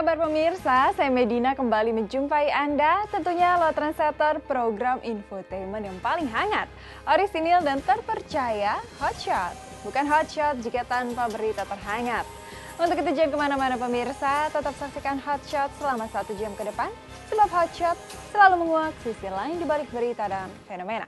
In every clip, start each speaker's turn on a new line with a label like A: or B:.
A: kabar pemirsa? Saya Medina kembali menjumpai Anda, tentunya lo trendsetter program infotainment yang paling hangat, orisinil dan terpercaya, Hotshot. Bukan Hotshot jika tanpa berita terhangat. Untuk itu jangan kemana-mana pemirsa, tetap saksikan Hotshot selama 1 jam ke depan, sebab Hotshot selalu menguak sisi lain di balik berita dan fenomena.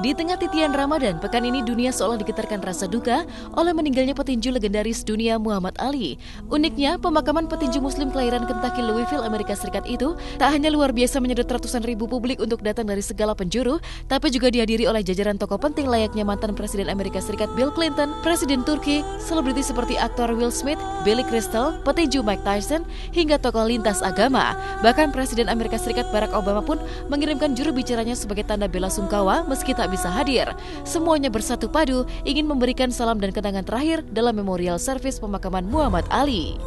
B: Di tengah titian Ramadan, pekan ini dunia seolah digetarkan rasa duka oleh meninggalnya petinju legendaris dunia Muhammad Ali. Uniknya, pemakaman petinju muslim kelahiran Kentucky Louisville, Amerika Serikat itu tak hanya luar biasa menyedot ratusan ribu publik untuk datang dari segala penjuru, tapi juga dihadiri oleh jajaran tokoh penting layaknya mantan Presiden Amerika Serikat Bill Clinton, Presiden Turki, selebriti seperti aktor Will Smith, Billy Crystal, petinju Mike Tyson, hingga tokoh lintas agama. Bahkan Presiden Amerika Serikat Barack Obama pun mengirimkan juru bicaranya sebagai tanda bela sungkawa meski tak bisa hadir. Semuanya bersatu padu ingin memberikan salam dan kenangan terakhir dalam memorial service pemakaman Muhammad Ali.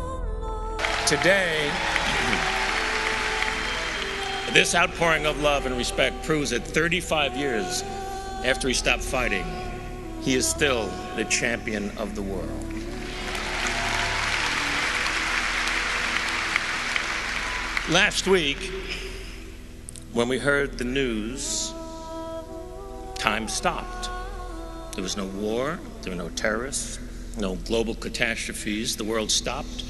C: Today, this outpouring of love and respect proves that 35 years after he stopped fighting, he is still the champion of the world. Last week, when we heard the news, time stopped. There was no war, there were no terrorists, no global catastrophes. The world stopped,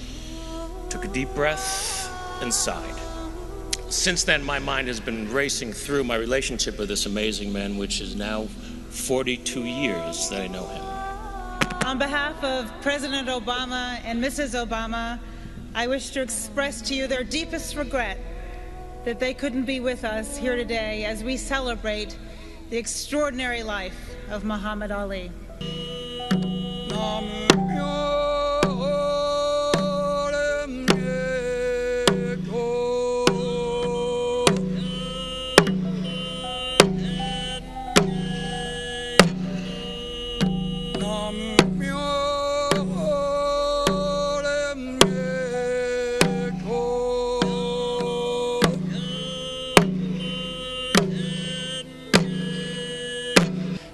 C: took a deep breath, and sighed. Since then, my mind has been racing through my relationship with this amazing man, which is now 42 years that I know him.
D: On behalf of President Obama and Mrs. Obama, I wish to express to you their deepest regret that they couldn't be with us here today as we celebrate the extraordinary life of Muhammad Ali.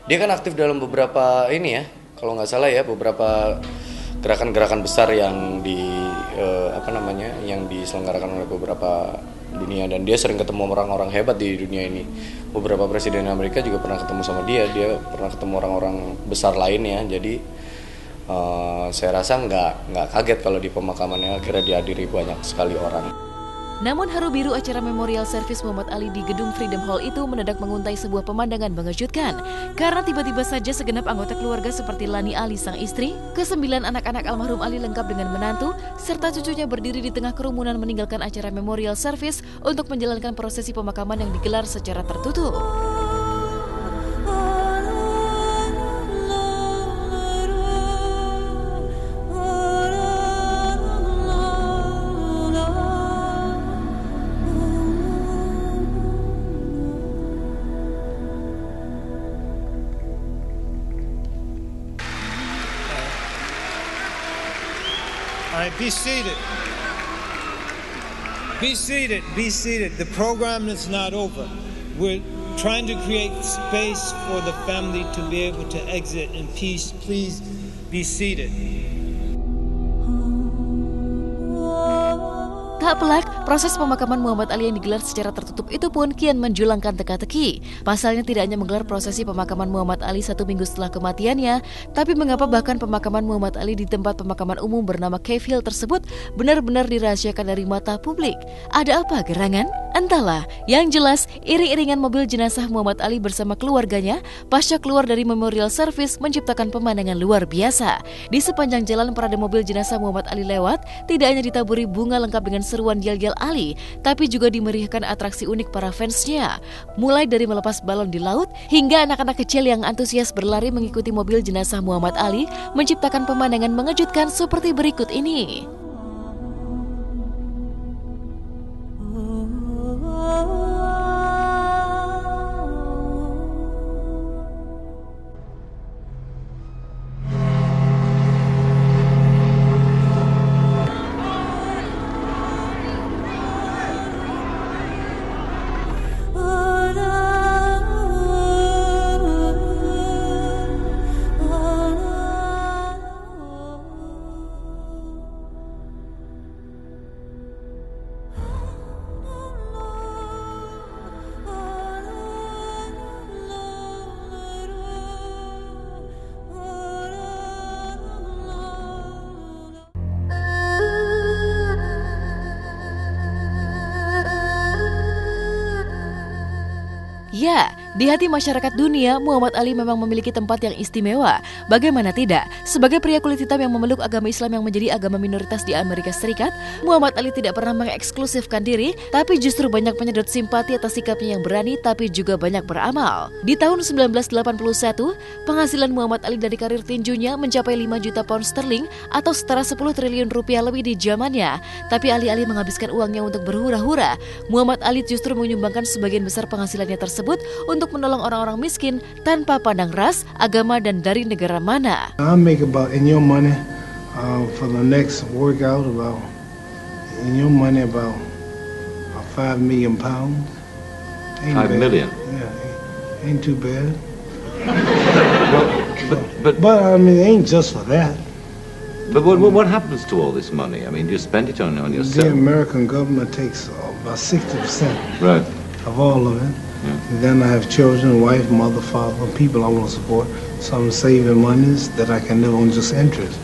E: Dia kan aktif dalam beberapa kalau nggak salah ya, beberapa gerakan-gerakan besar yang yang diselenggarakan oleh beberapa dunia, dan dia sering ketemu orang-orang hebat di dunia ini. Beberapa presiden Amerika juga pernah ketemu sama dia pernah ketemu orang-orang besar lainnya. Jadi saya rasa nggak kaget kalau di pemakamannya akhirnya dihadiri banyak sekali orang.
B: Namun haru biru acara memorial service Muhammad Ali di gedung Freedom Hall itu mendadak menguntai sebuah pemandangan mengejutkan. Karena tiba-tiba saja segenap anggota keluarga seperti Lani Ali sang istri, ke-9 anak-anak almarhum Ali lengkap dengan menantu, serta cucunya berdiri di tengah kerumunan meninggalkan acara memorial service untuk menjalankan prosesi pemakaman yang digelar secara tertutup.
F: Be seated. Be seated. Be seated. The program is not over. We're trying to create space for the family to be able to exit in peace. Please be seated.
B: Tak pelak, proses pemakaman Muhammad Ali yang digelar secara tertutup itu pun kian menjulangkan teka-teki. Pasalnya tidak hanya menggelar prosesi pemakaman Muhammad Ali 1 minggu setelah kematiannya, tapi mengapa bahkan pemakaman Muhammad Ali di tempat pemakaman umum bernama Cave Hill tersebut benar-benar dirahasiakan dari mata publik? Ada apa gerangan? Entahlah, yang jelas iring-iringan mobil jenazah Muhammad Ali bersama keluarganya pasca keluar dari memorial service menciptakan pemandangan luar biasa. Di sepanjang jalan parade mobil jenazah Muhammad Ali lewat, tidak hanya ditaburi bunga lengkap dengan seruan yel-yel Ali, tapi juga dimeriahkan atraksi unik para fansnya. Mulai dari melepas balon di laut, hingga anak-anak kecil yang antusias berlari mengikuti mobil jenazah Muhammad Ali, menciptakan pemandangan mengejutkan seperti berikut ini. Di hati masyarakat dunia, Muhammad Ali memang memiliki tempat yang istimewa. Bagaimana tidak? Sebagai pria kulit hitam yang memeluk agama Islam yang menjadi agama minoritas di Amerika Serikat, Muhammad Ali tidak pernah mengeksklusifkan diri, tapi justru banyak menyedot simpati atas sikapnya yang berani tapi juga banyak beramal. Di tahun 1981, penghasilan Muhammad Ali dari karir tinjunya mencapai 5 juta pound sterling atau setara 10 triliun rupiah lebih di zamannya. Tapi alih-alih menghabiskan uangnya untuk berhura-hura, Muhammad Ali justru menyumbangkan sebagian besar penghasilannya tersebut untuk menolong orang-orang miskin tanpa pandang ras, agama, dan dari negara mana.
G: I make about in your money for the next workout about 5 million pounds.
H: 5 million.
G: Yeah, ain't too bad. But I mean, it ain't just for that.
H: But what happens to all this money? I mean, do you spend it on yourself?
G: The American government takes about 60%
H: Right.
G: of all of it. And then I have children, wife, mother, father, people I want to support. So I'm saving monies that I can live on just interest.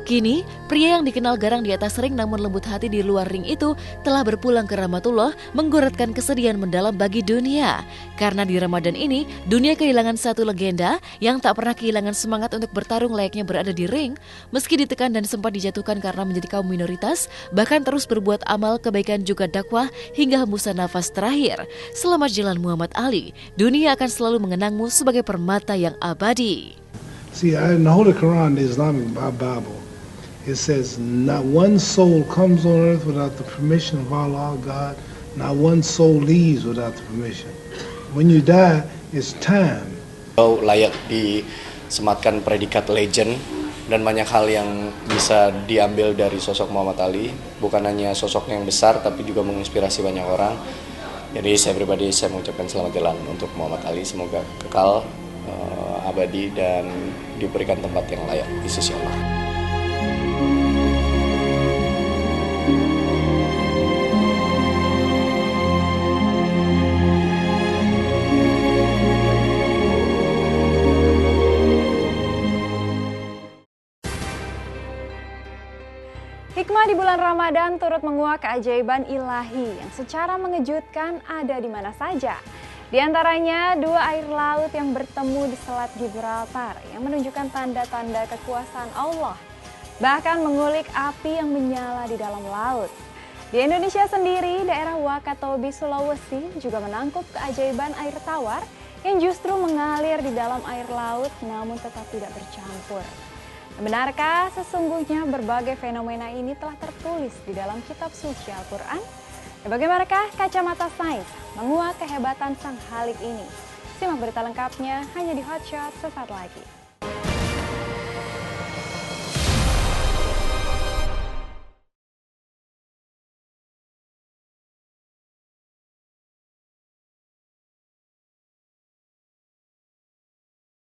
B: Kini, pria yang dikenal garang di atas ring namun lembut hati di luar ring itu telah berpulang ke Rahmatullah, menggoretkan kesedihan mendalam bagi dunia. Karena di Ramadan ini, dunia kehilangan satu legenda yang tak pernah kehilangan semangat untuk bertarung layaknya berada di ring. Meski ditekan dan sempat dijatuhkan karena menjadi kaum minoritas, bahkan terus berbuat amal, kebaikan juga dakwah hingga hembusan nafas terakhir. Selamat jalan Muhammad Ali, dunia akan selalu mengenangmu sebagai permata yang abadi.
G: See, in the Holy Quran, the Islamic Bible, it says, not one soul comes on earth without the permission of Allah, God. Not one soul leaves without the permission. When you die, it's time.
E: Layak disematkan predikat legend dan banyak hal yang bisa diambil dari sosok Muhammad Ali. Bukan hanya sosoknya yang besar, tapi juga menginspirasi banyak orang. Jadi saya pribadi, saya mengucapkan selamat jalan untuk Muhammad Ali. Semoga kekal, abadi, dan diberikan tempat yang layak di sisi Allah.
A: Hikmah di bulan Ramadan turut menguak keajaiban ilahi yang secara mengejutkan ada di mana saja. Di antaranya dua air laut yang bertemu di Selat Gibraltar yang menunjukkan tanda-tanda kekuasaan Allah. Bahkan mengulik api yang menyala di dalam laut. Di Indonesia sendiri, daerah Wakatobi, Sulawesi juga menangkap keajaiban air tawar yang justru mengalir di dalam air laut namun tetap tidak bercampur. Benarkah sesungguhnya berbagai fenomena ini telah tertulis di dalam kitab suci Al-Quran? Bagaimanakah kacamata sains menguak kehebatan sang Khalik ini? Simak berita lengkapnya hanya di Hotshot sesaat lagi.